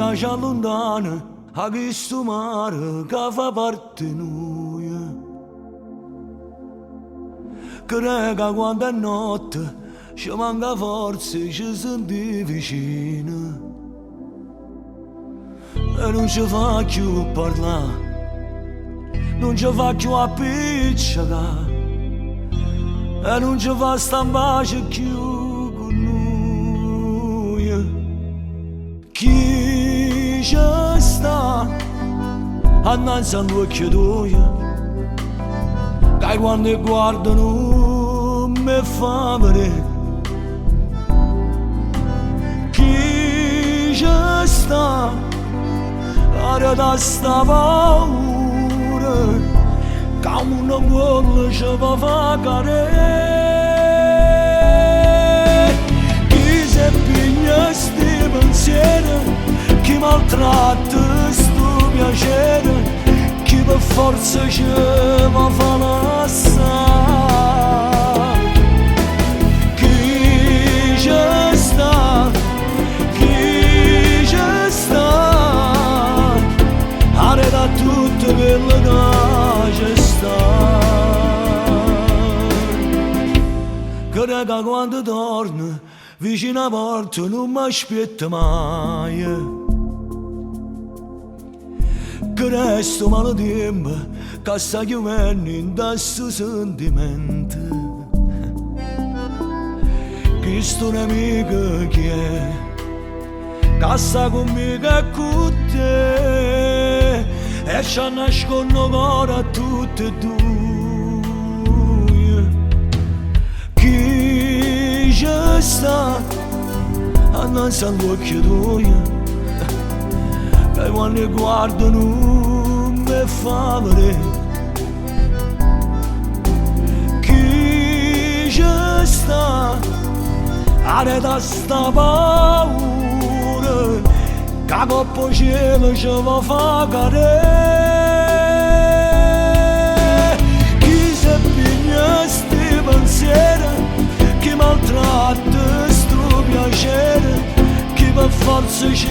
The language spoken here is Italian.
che ci allontana a questo mare che fa parte di noi. Crede che quando è notte ci manca forza e ci senti vicino. E non ci fa più parlare, non ci fa più appiccicare, e non ci fa stampare più con noi. Chi ci sta annanzi all'occhio tuo, che quando guardano mi fa vedere. Chi ci sta ora da sta paura che uno vuole ci va fa cadere. Chi si piglia sti pensieri, chi maltratta sto piacere, chi per forza ci va fa lassare. Chi ci sta, chi ci sta da tutto quello che c'è sta. Crede che quando torna vicino alla porta non mi aspetta mai, che resto male tempo che sta chiudendo in questo sentimento. Questo nemico chi è che sta conmigo e con te e ci nascono cuore a tutte e due. Chi ci sta annanzi all'occhio tuo, che quando guardano mi fa vedere. Chi ci sta da sta paura che coppa cielo ci va fa cadere. Chi si piglia sti pensieri, chi maltratta sto piacere, chi per forza ci